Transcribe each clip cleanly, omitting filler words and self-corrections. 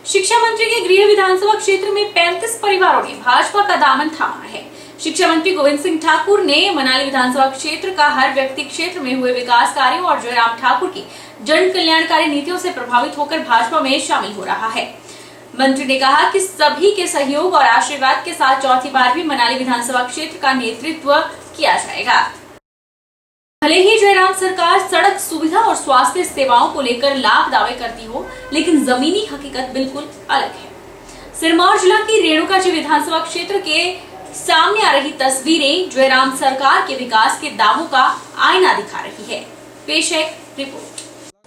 शिक्षा मंत्री के गृह विधानसभा क्षेत्र में 35 परिवारों ने भाजपा का दामन थामा है। शिक्षा मंत्री गोविंद सिंह ठाकुर ने मनाली विधानसभा क्षेत्र का हर व्यक्ति क्षेत्र में हुए विकास कार्यों और जयराम ठाकुर की जन कल्याणकारी नीतियों से प्रभावित होकर भाजपा में शामिल हो रहा है। मंत्री ने कहा कि सभी के सहयोग और आशीर्वाद के साथ चौथी बार भी मनाली विधानसभा क्षेत्र का नेतृत्व किया जाएगा। भले ही जयराम सरकार सड़क सुविधा और स्वास्थ्य सेवाओं को लेकर लाख दावे करती हो, लेकिन जमीनी हकीकत बिल्कुल अलग है। सिरमौर जिला की रेणुकाजी विधानसभा क्षेत्र के सामने आ रही तस्वीरें जयराम सरकार के विकास के दावों का आईना दिखा रही है। पेश है रिपोर्ट।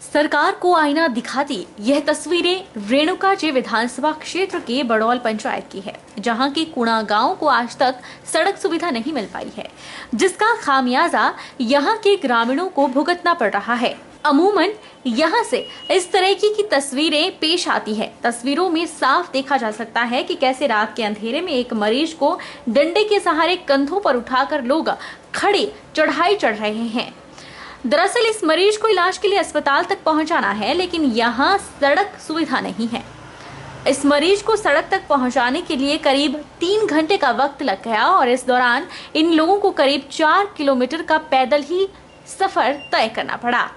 सरकार को आईना दिखाती यह तस्वीरें रेणुकाजी विधानसभा क्षेत्र के बड़ौल पंचायत की है, जहां की कुणा गांव को आज तक सड़क सुविधा नहीं मिल पाई है, जिसका खामियाजा यहां के ग्रामीणों को भुगतना पड़ रहा है। अमूमन यहां से इस तरह की तस्वीरें पेश आती है। तस्वीरों में साफ देखा जा सकता है कि कैसे रात के अंधेरे में एक मरीज को डंडे के सहारे कंधों पर उठाकर लोग खड़े चढ़ाई चढ़ रहे हैं। दरअसल इस मरीज को इलाज के लिए अस्पताल तक पहुंचाना है, लेकिन यहाँ सड़क सुविधा नहीं है। इस मरीज को सड़क तक पहुंचाने के लिए करीब 3 घंटे का वक्त लग गया और इस दौरान इन लोगों को करीब 4 किलोमीटर का पैदल ही सफर तय करना पड़ा।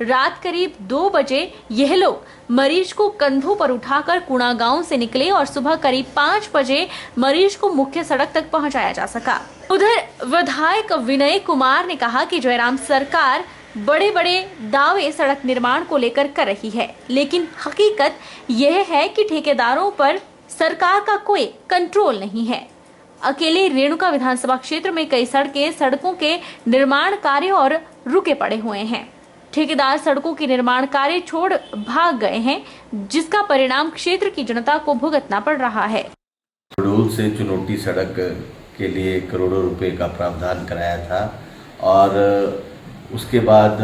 रात करीब 2 बजे यह लोग मरीज को कंधों पर उठाकर कुणा गांव से निकले और सुबह करीब 5 बजे मरीज को मुख्य सड़क तक पहुंचाया जा सका। उधर विधायक विनय कुमार ने कहा कि जयराम सरकार बड़े बड़े दावे सड़क निर्माण को लेकर कर रही है, लेकिन हकीकत यह है कि ठेकेदारों पर सरकार का कोई कंट्रोल नहीं है। अकेले रेणुका विधानसभा क्षेत्र में कई सड़कों के निर्माण कार्य और रुके पड़े हुए हैं। ठेकेदार सड़कों के निर्माण कार्य छोड़ भाग गए हैं, जिसका परिणाम क्षेत्र की जनता को भुगतना पड़ रहा है। बड़ौल से चुनौती सड़क के लिए करोड़ों रुपए का प्रावधान कराया था और उसके बाद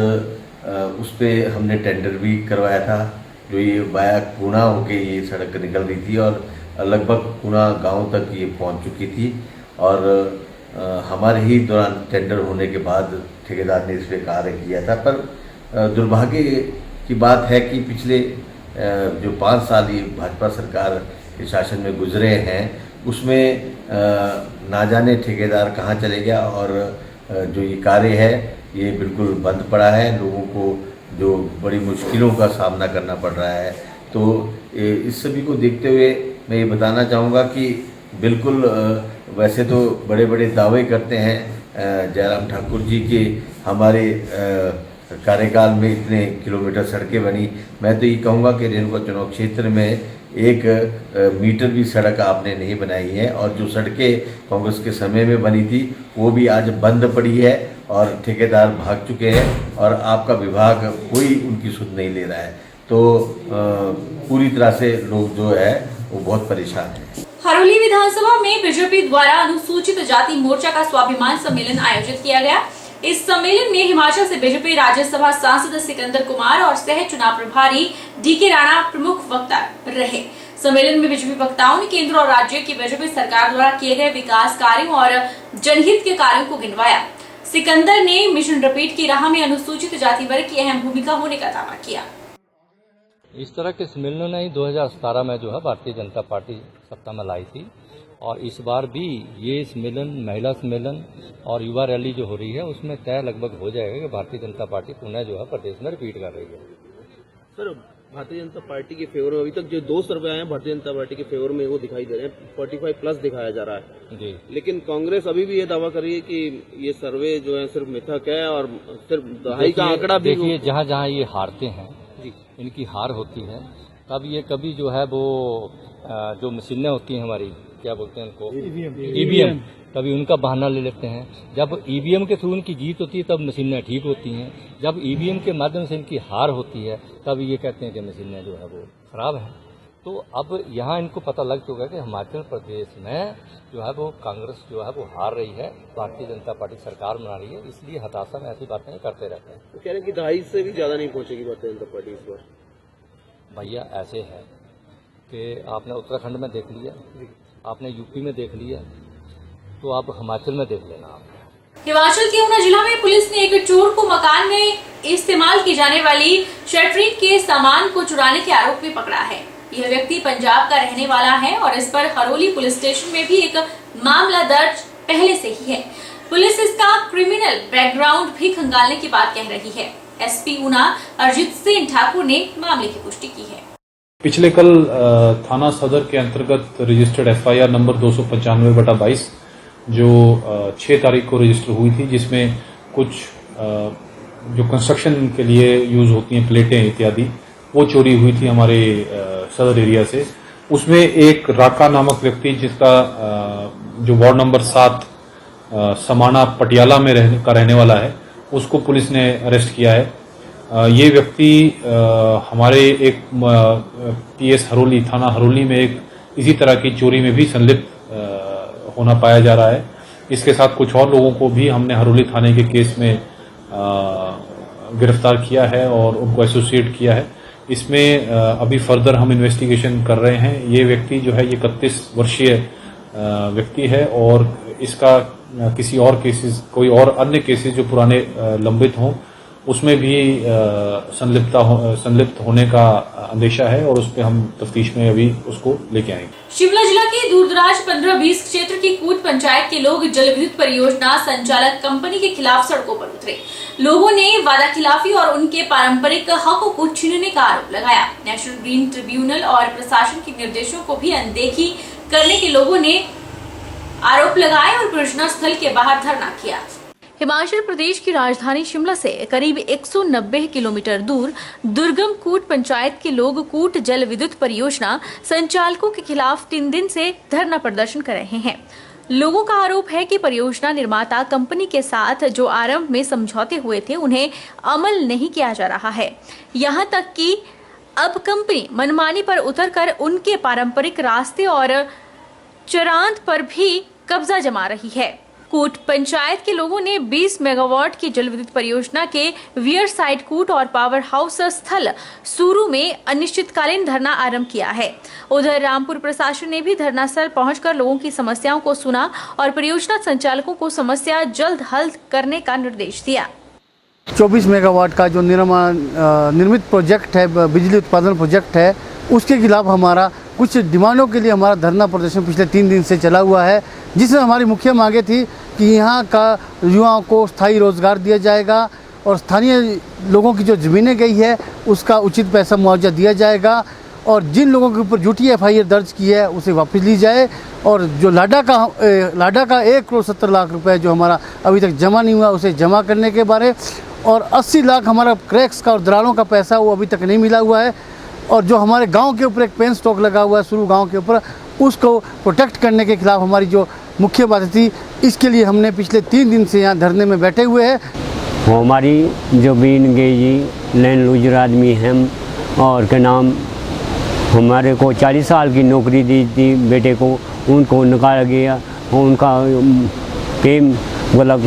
उस पर हमने टेंडर भी करवाया था, जो ये वाया कुणा होके ये सड़क निकल रही थी और लगभग कुणा गांव तक ये पहुंच चुकी थी। और हमारे ही दौरान टेंडर होने के बाद ठेकेदार ने इस पर कार्य किया था। पर दुर्भाग्य की बात है कि पिछले जो 5 साल ये भाजपा सरकार के शासन में गुजरे हैं, उसमें ना जाने ठेकेदार कहाँ चले गया और जो ये कार्य है ये बिल्कुल बंद पड़ा है। लोगों को जो बड़ी मुश्किलों का सामना करना पड़ रहा है। तो इस सभी को देखते हुए मैं ये बताना चाहूँगा कि बिल्कुल वैसे तो बड़े बड़े दावे करते हैं जयराम ठाकुर जी के हमारे कार्यकाल में इतने किलोमीटर सड़कें बनी। मैं तो ये कहूँगा कि रेणुका चुनाव क्षेत्र में 1 मीटर भी सड़क आपने नहीं बनाई है और जो सड़कें कांग्रेस के समय में बनी थी वो भी आज बंद पड़ी है और ठेकेदार भाग चुके हैं और आपका विभाग कोई उनकी सुध नहीं ले रहा है। तो पूरी तरह से लोग जो है वो बहुत परेशान हैं। हरोली विधानसभा में बीजेपी द्वारा अनुसूचित जाति मोर्चा का स्वाभिमान सम्मेलन आयोजित किया गया। इस सम्मेलन में हिमाचल से बीजेपी राज्यसभा सांसद सिकंदर कुमार और सह चुनाव प्रभारी डीके राणा प्रमुख वक्ता रहे। सम्मेलन में बीजेपी वक्ताओं ने केंद्र और राज्य की बीजेपी सरकार द्वारा किए गए विकास कार्यों और जनहित के कार्यों को गिनवाया। सिकंदर ने मिशन रिपीट की राह में अनुसूचित जाति वर्ग की अहम भूमिका होने का दावा किया। इस तरह के सम्मेलनों ने 2017 में जो है भारतीय जनता पार्टी सत्ता में लाई थी और इस बार भी ये सम्मेलन, महिला सम्मेलन और युवा रैली जो हो रही है उसमें तय लगभग हो जाएगा कि भारतीय जनता पार्टी पुनः जो है प्रदेश में रिपीट कर रही है। सर, भारतीय जनता पार्टी के फेवर में अभी तक जो 2 सर्वे आए हैं भारतीय जनता पार्टी के फेवर में वो दिखाई दे रहे हैं, 45+ दिखाया जा रहा है जी। लेकिन कांग्रेस अभी भी ये दावा कर रही है कि ये सर्वे जो है सिर्फ मिथक है और सिर्फ दहाई का आंकड़ा भी। देखिए, जहाँ जहाँ ये हारते हैं जी, इनकी हार होती है, तब ये कभी जो है वो जो मशीनें होती हैं हमारी, क्या बोलते हैं उनको, ईवीएम, कभी उनका बहाना ले लेते हैं। जब ईवीएम के थ्रू उनकी जीत होती है तब मशीनें ठीक होती हैं। जब ईवीएम के माध्यम से इनकी हार होती है तब ये कहते हैं कि मशीनें जो है वो खराब हैं। तो अब यहाँ इनको पता लग चुका है कि हिमाचल प्रदेश में जो है वो कांग्रेस जो है वो हार रही है, भारतीय जनता पार्टी सरकार बना रही है, इसलिए हताशा में ऐसी बातें करते रहते हैं। तो कह रहे हैं कि 2.5 से भी ज्यादा नहीं पहुंचेगी भारतीय जनता पार्टी इस बार। भैया ऐसे है कि आपने उत्तराखंड में देख लिया, आपने यूपी में देख लिया, तो आप हिमाचल में देख लेना। हिमाचल के ऊना जिला में पुलिस ने एक चोर को मकान में इस्तेमाल की जाने वाली शटरिंग के सामान को चुराने के आरोप में पकड़ा है। यह व्यक्ति पंजाब का रहने वाला है और इस पर हरोली पुलिस स्टेशन में भी एक मामला दर्ज पहले से ही है। पुलिस इसका क्रिमिनल बैकग्राउंड भी खंगालने की बात कह रही है। एसपी ऊना अरजीत सिंह ठाकुर ने मामले की पुष्टि की है। पिछले कल थाना सदर के अंतर्गत रजिस्टर्ड एफआईआर नंबर 295/22 जो 6 तारीख को रजिस्टर हुई थी, जिसमें कुछ जो कंस्ट्रक्शन के लिए यूज होती हैं प्लेटें इत्यादि, वो चोरी हुई थी हमारे सदर एरिया से। उसमें एक राका नामक व्यक्ति, जिसका जो वार्ड नंबर 7 समाना पटियाला में रहने वाला है, उसको पुलिस ने अरेस्ट किया है। ये व्यक्ति हमारे एक पीएस हरोली, थाना हरोली में एक इसी तरह की चोरी में भी संलिप्त होना पाया जा रहा है। इसके साथ कुछ और लोगों को भी हमने हरोली थाने के केस में गिरफ्तार किया है और उनको एसोसिएट किया है। इसमें अभी फर्दर हम इन्वेस्टिगेशन कर रहे हैं। ये व्यक्ति जो है, ये 31 वर्षीय व्यक्ति है और इसका किसी और केसेस, कोई और अन्य केसेस जो पुराने लंबित हों, उसमें भी संलिप्त होने का अंदेशा है और उस पर हम तफ्तीश में अभी उसको लेके आएंगे। शिमला जिला के दूरदराज 15-20 क्षेत्र की कूट पंचायत के लोग जल विद्युत परियोजना संचालक कंपनी के खिलाफ सड़कों पर उतरे। लोगों ने वादा खिलाफी और उनके पारंपरिक हकों को छीनने का आरोप लगाया। नेशनल ग्रीन ट्रिब्यूनल और प्रशासन के निर्देशों को भी अनदेखी करने के लोगों ने आरोप लगाए और परियोजना स्थल के बाहर धरना किया। हिमाचल प्रदेश की राजधानी शिमला से करीब 190 किलोमीटर दूर दुर्गम कूट पंचायत के लोग कूट जल विद्युत परियोजना संचालकों के खिलाफ 3 दिन से धरना प्रदर्शन कर रहे हैं। लोगों का आरोप है कि परियोजना निर्माता कंपनी के साथ जो आरंभ में समझौते हुए थे, उन्हें अमल नहीं किया जा रहा है। यहां तक कि अब कंपनी मनमानी पर उतरकर उनके पारंपरिक रास्ते और चरांत पर भी कब्जा जमा रही है। कूट पंचायत के लोगों ने 20 मेगावाट की जल विद्युत परियोजना के वियर साइड कूट और पावर हाउस स्थल सूरू में अनिश्चितकालीन धरना आरंभ किया है। उधर रामपुर प्रशासन ने भी धरना स्थल पहुंचकर लोगों की समस्याओं को सुना और परियोजना संचालकों को समस्या जल्द हल करने का निर्देश दिया। 24 मेगावाट का जो निर्मित प्रोजेक्ट है, बिजली उत्पादन प्रोजेक्ट है, उसके खिलाफ हमारा कुछ डिमांडों के लिए हमारा धरना प्रदर्शन पिछले 3 दिन से चला हुआ है, जिसमें हमारी मुख्य मांगे थी कि यहाँ का युवाओं को स्थायी रोजगार दिया जाएगा और स्थानीय लोगों की जो ज़मीनें गई है उसका उचित पैसा मुआवजा दिया जाएगा और जिन लोगों के ऊपर झूठी एफआईआर दर्ज की है उसे वापस ली जाए और जो लाडा का 1,70,00,000 रुपये जो हमारा अभी तक जमा नहीं हुआ उसे जमा करने के बारे और 80 लाख हमारा क्रैक्स का और दलालों का पैसा वो अभी तक नहीं मिला हुआ है और जो हमारे गांव के ऊपर एक पेन स्टॉक लगा हुआ है शुरू गांव के ऊपर, उसको प्रोटेक्ट करने के खिलाफ हमारी जो मुख्य बात थी, इसके लिए हमने पिछले 3 दिन से यहाँ धरने में बैठे हुए हैं। वो हमारी जो बीन गई जी लैंड लूजर आदमी हैं और के नाम हमारे को 40 साल की नौकरी दी थी बेटे को, उनको निकाला गया, उनका पेम मतलब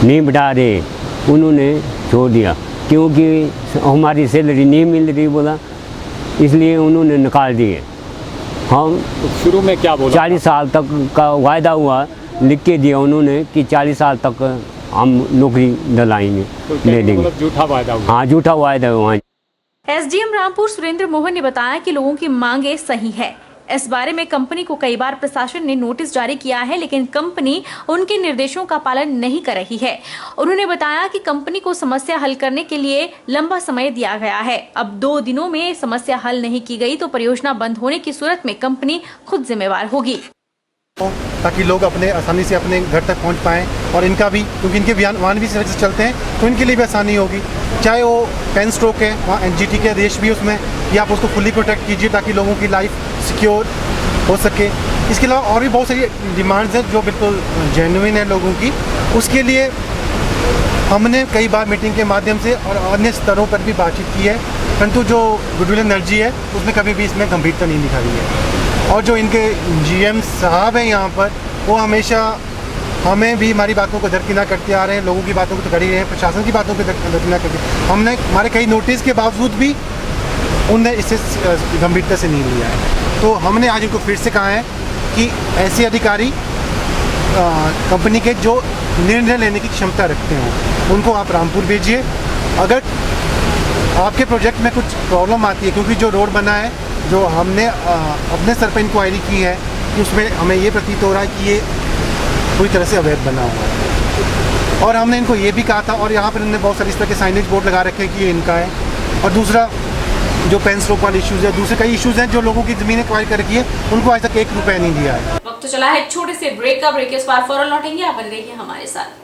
नहीं बढ़ा रहे, उन्होंने छोड़ दिया क्योंकि हमारी सैलरी नहीं मिल रही बोला, इसलिए उन्होंने निकाल दिए। हम शुरू में क्या बोला? 40 साल तक का वायदा हुआ, लिख के दिया उन्होंने कि 40 साल तक हम नौकरी दिलाएंगे, दे देंगे। मतलब झूठा वायदा हुआ? हाँ, झूठा वायदा हुआ। एसडीएम रामपुर सुरेंद्र मोहन ने बताया कि लोगों की मांगे सही है। इस बारे में कंपनी को कई बार प्रशासन ने नोटिस जारी किया है, लेकिन कंपनी उनके निर्देशों का पालन नहीं कर रही है। उन्होंने बताया कि कंपनी को समस्या हल करने के लिए लंबा समय दिया गया है। अब 2 दिनों में समस्या हल नहीं की गई तो परियोजना बंद होने की सूरत में कंपनी खुद जिम्मेवार होगी, ताकि लोग अपने आसानी से अपने घर तक पहुंच पाएं और इनका भी, क्योंकि इनके वाहन भी सड़क से चलते हैं तो इनके लिए भी आसानी होगी। चाहे वो पेन स्ट्रोक है, वहाँ एनजीटी के आदेश भी उसमें कि आप उसको फुली प्रोटेक्ट कीजिए ताकि लोगों की लाइफ सिक्योर हो सके। इसके अलावा और भी बहुत सारी डिमांड्स हैं जो बिल्कुल जेन्युइन है लोगों की। उसके लिए हमने कई बार मीटिंग के माध्यम से और अन्य स्तरों पर भी बातचीत की है, परंतु जो गुडविल एनर्जी है उसने कभी भी इसमें गंभीरता नहीं दिखाई है। और जो इनके जीएम साहब हैं यहाँ पर, वो हमेशा हमें भी हमारी बातों को दरकिनार करते आ रहे हैं, लोगों की बातों को तो कर ही रहे हैं, प्रशासन की बातों को दरकिनार करते। हमने हमारे कई नोटिस के बावजूद भी उनने इसे गंभीरता से नहीं लिया है। तो हमने आज उनको फिर से कहा है कि ऐसे अधिकारी कंपनी के जो निर्णय लेने की क्षमता रखते हों उनको आप रामपुर भेजिए। अगर आपके प्रोजेक्ट में कुछ प्रॉब्लम आती है, क्योंकि जो रोड बना है जो हमने अपने सर पर इंक्वायरी की है कि उसमें हमें ये प्रतीत हो रहा है कि ये पूरी तरह से अवैध बना हुआ है। और हमने इनको ये भी कहा था, और यहाँ पर इन्होंने बहुत सारे इस तरह के साइनेज बोर्ड लगा रखे हैं कि ये इनका है। और दूसरा जो पेन स्ट्रोक वाले इश्यूज़ है, दूसरे कई इश्यूज़ हैं जो लोगों की ज़मीनें एक्वायर कर रखी है, उनको आज तक 1 रुपया नहीं दिया है। वक्त तो चला है छोटे से ब्रेक का। ब्रेक के उस पार फौरन लौटेंगे, आप बन रहिए हमारे साथ।